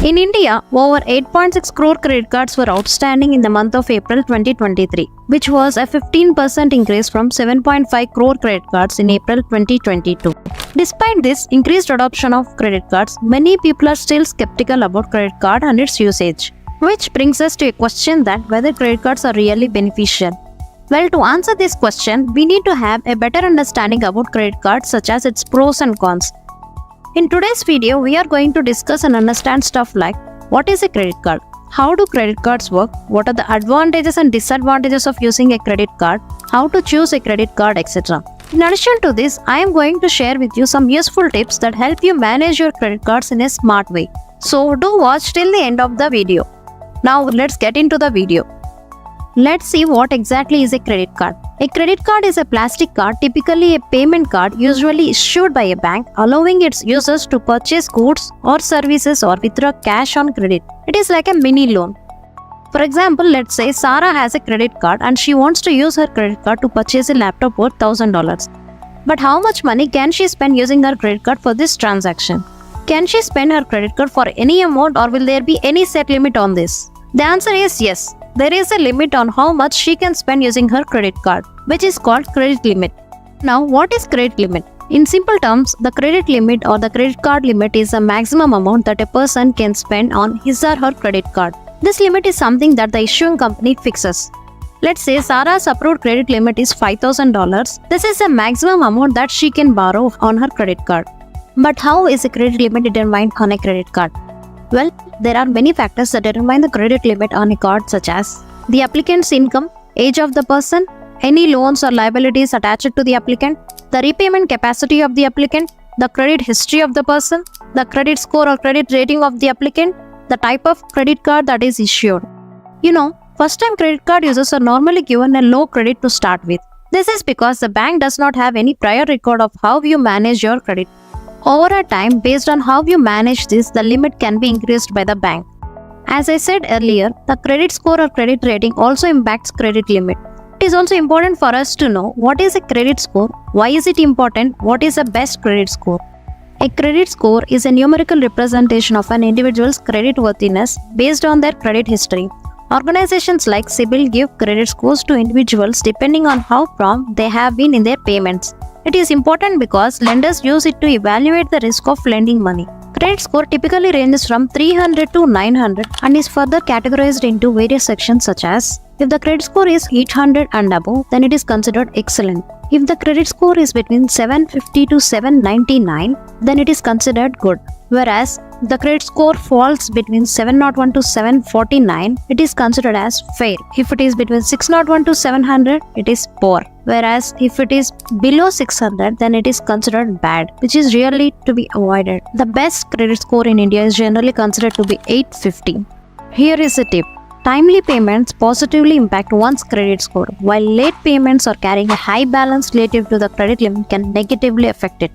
In India, over 8.6 crore credit cards were outstanding in the month of April 2023, which was a 15% increase from 7.5 crore credit cards in April 2022. Despite this increased adoption of credit cards, many people are still skeptical about credit card and its usage, which brings us to a question that whether credit cards are really beneficial. Well, to answer this question, we need to have a better understanding about credit cards such as its pros and cons. In today's video, we are going to discuss and understand stuff like what is a credit card, how do credit cards work, what are the advantages and disadvantages of using a credit card, how to choose a credit card, etc. In addition to this, I am going to share with you some useful tips that help you manage your credit cards in a smart way. So do watch till the end of the video. Now let's get into the video. Let's see what exactly is a credit card. A credit card is a plastic card, typically a payment card usually issued by a bank, allowing its users to purchase goods or services or withdraw cash on credit. It is like a mini loan. For example, let's say Sarah has a credit card and she wants to use her credit card to purchase a laptop worth $1,000. But how much money can she spend using her credit card for this transaction? Can she spend her credit card for any amount, or will there be any set limit on this? The answer is yes. There is a limit on how much she can spend using her credit card, which is called credit limit. Now, what is credit limit? In simple terms, the credit limit or the credit card limit is the maximum amount that a person can spend on his or her credit card. This limit is something that the issuing company fixes. Let's say Sarah's approved credit limit is $5,000. This is the maximum amount that she can borrow on her credit card. But how is a credit limit determined on a credit card? Well, there are many factors that determine the credit limit on a card, such as the applicant's income, age of the person, any loans or liabilities attached to the applicant, the repayment capacity of the applicant, the credit history of the person, the credit score or credit rating of the applicant, the type of credit card that is issued. First-time credit card users are normally given a low credit to start with. This is because the bank does not have any prior record of how you manage your credit. Over a time, based on how you manage this, the limit can be increased by the bank. As I said earlier, the credit score or credit rating also impacts credit limit. It is also important for us to know what is a credit score, why is it important, what is the best credit score. A credit score is a numerical representation of an individual's credit worthiness based on their credit history. Organizations like CIBIL give credit scores to individuals depending on how prompt they have been in their payments. It is important because lenders use it to evaluate the risk of lending money. Credit score typically ranges from 300 to 900 and is further categorized into various sections, such as if the credit score is 800 and above, then it is considered excellent. If the credit score is between 750 to 799, then it is considered good. Whereas the credit score falls between 701 to 749, it is considered as fair. If it is between 601 to 700, it is poor. Whereas if it is below 600, then it is considered bad, which is really to be avoided. The best credit score in India is generally considered to be 850. Here is a tip. Timely payments positively impact one's credit score, while late payments or carrying a high balance relative to the credit limit can negatively affect it.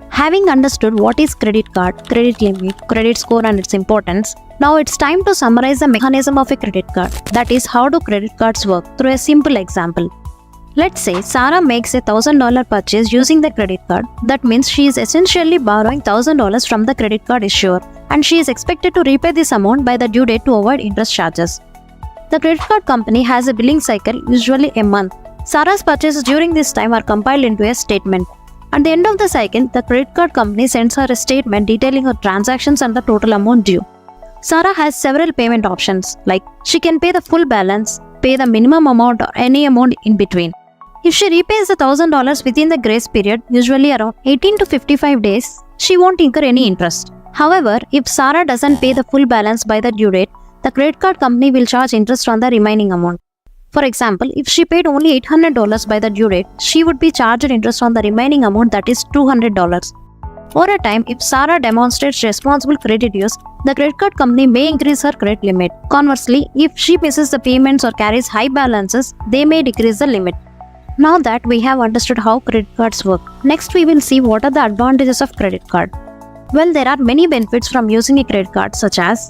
Having understood what is credit card, credit limit, credit score and its importance, now it's time to summarize the mechanism of a credit card. That is, how do credit cards work, through a simple example. Let's say Sarah makes a $1,000 purchase using the credit card. That means she is essentially borrowing $1,000 from the credit card issuer, and she is expected to repay this amount by the due date to avoid interest charges. The credit card company has a billing cycle, usually a month. Sarah's purchases during this time are compiled into a statement. At the end of the cycle, the credit card company sends her a statement detailing her transactions and the total amount due. Sarah has several payment options, like she can pay the full balance, pay the minimum amount, or any amount in between. If she repays the $1,000 within the grace period, usually around 18 to 55 days, she won't incur any interest. However, if Sarah doesn't pay the full balance by the due date, the credit card company will charge interest on the remaining amount. For example, if she paid only $800 by the due date, she would be charged interest on the remaining amount, that is $200. Over a time, if Sarah demonstrates responsible credit use, the credit card company may increase her credit limit. Conversely, if she misses the payments or carries high balances, they may decrease the limit. Now that we have understood how credit cards work, next we will see what are the advantages of credit card. Well, there are many benefits from using a credit card, such as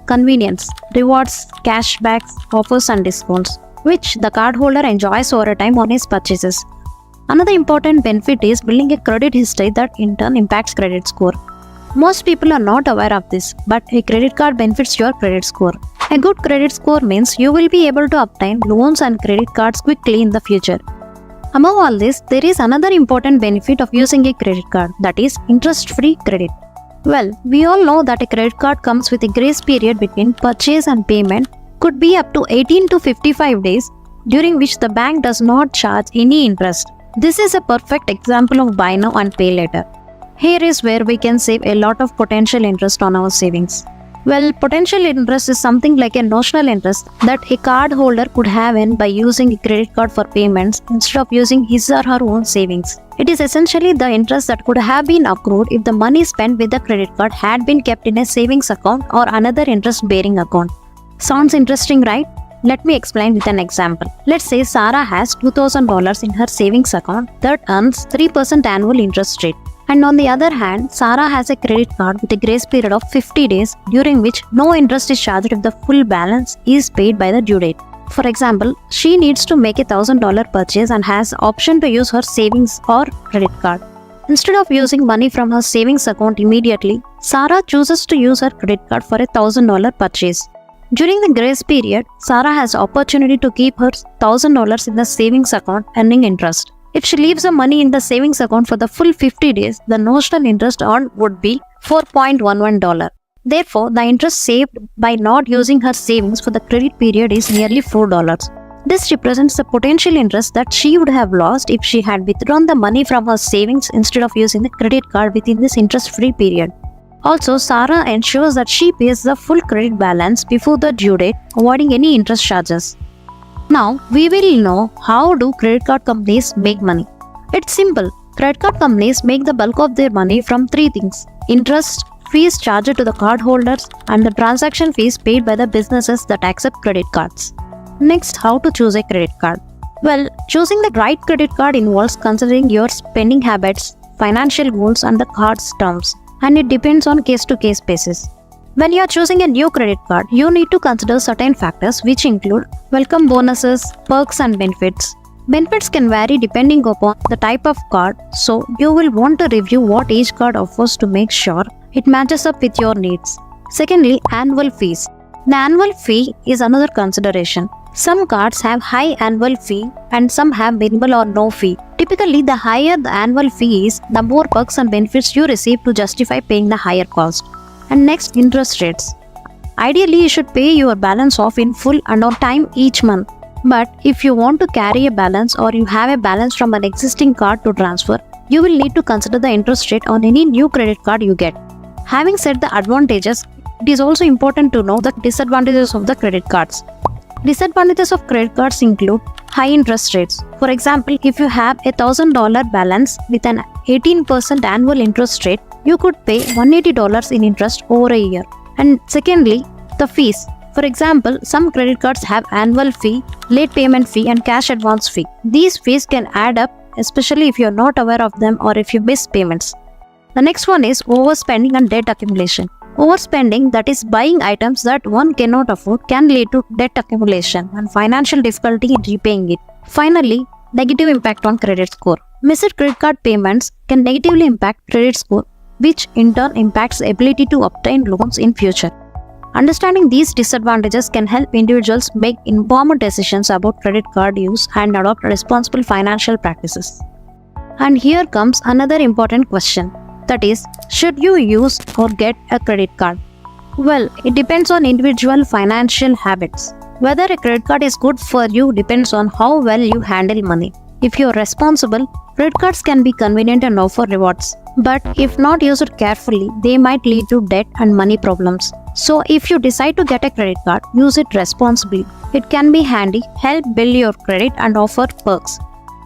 convenience, rewards, cashbacks, offers and discounts, which the cardholder enjoys over time on his purchases. Another important benefit is building a credit history that in turn impacts credit score. Most people are not aware of this, but a credit card benefits your credit score. A good credit score means you will be able to obtain loans and credit cards quickly in the future. Above all this, there is another important benefit of using a credit card, that is interest-free credit. Well, we all know that a credit card comes with a grace period between purchase and payment, could be up to 18 to 55 days, during which the bank does not charge any interest. This is a perfect example of buy now and pay later. Here is where we can save a lot of potential interest on our savings. Well, potential interest is something like a notional interest that a card holder could have in by using a credit card for payments instead of using his or her own savings. It is essentially the interest that could have been accrued if the money spent with the credit card had been kept in a savings account or another interest-bearing account. Sounds interesting, right? Let me explain with an example. Let's say Sarah has $2,000 in her savings account that earns 3% annual interest rate. And on the other hand, Sarah has a credit card with a grace period of 50 days during which no interest is charged if the full balance is paid by the due date. For example, she needs to make a $1,000 purchase and has option to use her savings or credit card. Instead of using money from her savings account immediately, Sarah chooses to use her credit card for a $1,000 purchase. During the grace period, Sarah has opportunity to keep her $1,000 in the savings account earning interest. If she leaves the money in the savings account for the full 50 days, the notional interest earned would be $4.11. Therefore, the interest saved by not using her savings for the credit period is nearly $4. This represents the potential interest that she would have lost if she had withdrawn the money from her savings instead of using the credit card within this interest-free period. Also, Sarah ensures that she pays the full credit balance before the due date, avoiding any interest charges. Now, we will know how do credit card companies make money. It's simple. Credit card companies make the bulk of their money from three things: interest, fees charged to the cardholders, and the transaction fees paid by the businesses that accept credit cards. Next, how to choose a credit card. Well, choosing the right credit card involves considering your spending habits, financial goals, and the card's terms, and it depends on case-to-case basis. When you are choosing a new credit card, you need to consider certain factors which include welcome bonuses, perks and benefits. Benefits can vary depending upon the type of card, so you will want to review what each card offers to make sure it matches up with your needs. Secondly, annual fees. The annual fee is another consideration. Some cards have high annual fee and some have minimal or no fee. Typically, the higher the annual fee is, the more perks and benefits you receive to justify paying the higher cost. And next, interest rates. Ideally, you should pay your balance off in full and on time each month. But if you want to carry a balance or you have a balance from an existing card to transfer, you will need to consider the interest rate on any new credit card you get. Having said the advantages, it is also important to know the disadvantages of the credit cards. Disadvantages of credit cards include high interest rates. For example, if you have a $1,000 balance with an 18% annual interest rate, you could pay $180 in interest over a year. And secondly, the fees. For example, some credit cards have annual fee, late payment fee, and cash advance fee. These fees can add up, especially if you are not aware of them or if you miss payments. The next one is overspending and debt accumulation. Overspending, that is buying items that one cannot afford, can lead to debt accumulation and financial difficulty in repaying it. Finally, negative impact on credit score. Missed credit card payments can negatively impact credit score, which in turn impacts the ability to obtain loans in future. Understanding these disadvantages can help individuals make informed decisions about credit card use and adopt responsible financial practices. And here comes another important question. That is, should you use or get a credit card? Well, it depends on individual financial habits. Whether a credit card is good for you depends on how well you handle money. If you are responsible, credit cards can be convenient and offer rewards. But if not used carefully, they might lead to debt and money problems. So if you decide to get a credit card, use it responsibly. It can be handy, help build your credit and offer perks.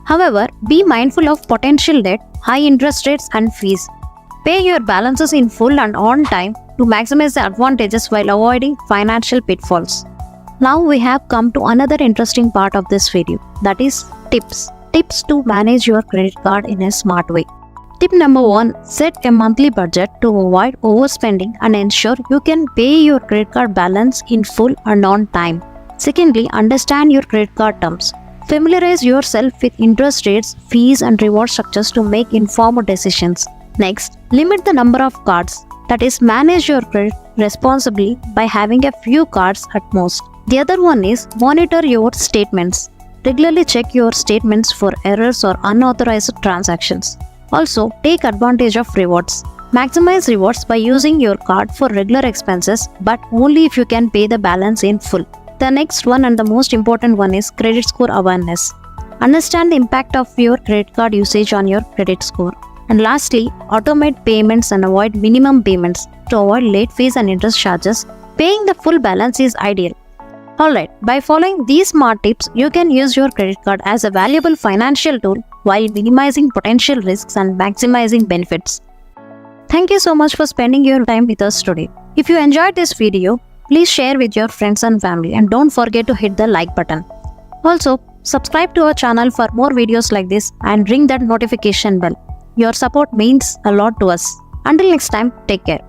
However, be mindful of potential debt, high interest rates and fees. Pay your balances in full and on time to maximize the advantages while avoiding financial pitfalls. Now we have come to another interesting part of this video, that is tips. Tips to manage your credit card in a smart way. Tip number 1. Set a monthly budget to avoid overspending and ensure you can pay your credit card balance in full and on time. Secondly, understand your credit card terms. Familiarize yourself with interest rates, fees and reward structures to make informed decisions. Next, limit the number of cards. That is, manage your credit responsibly by having a few cards at most. The other one is monitor your statements. Regularly check your statements for errors or unauthorized transactions. Also, take advantage of rewards. Maximize rewards by using your card for regular expenses, but only if you can pay the balance in full. The next one and the most important one is credit score awareness. Understand the impact of your credit card usage on your credit score. And lastly, automate payments and avoid minimum payments to avoid late fees and interest charges. Paying the full balance is ideal. Alright, by following these smart tips, you can use your credit card as a valuable financial tool while minimizing potential risks and maximizing benefits. Thank you so much for spending your time with us today. If you enjoyed this video, please share with your friends and family and don't forget to hit the like button. Also, subscribe to our channel for more videos like this and ring that notification bell. Your support means a lot to us. Until next time, take care.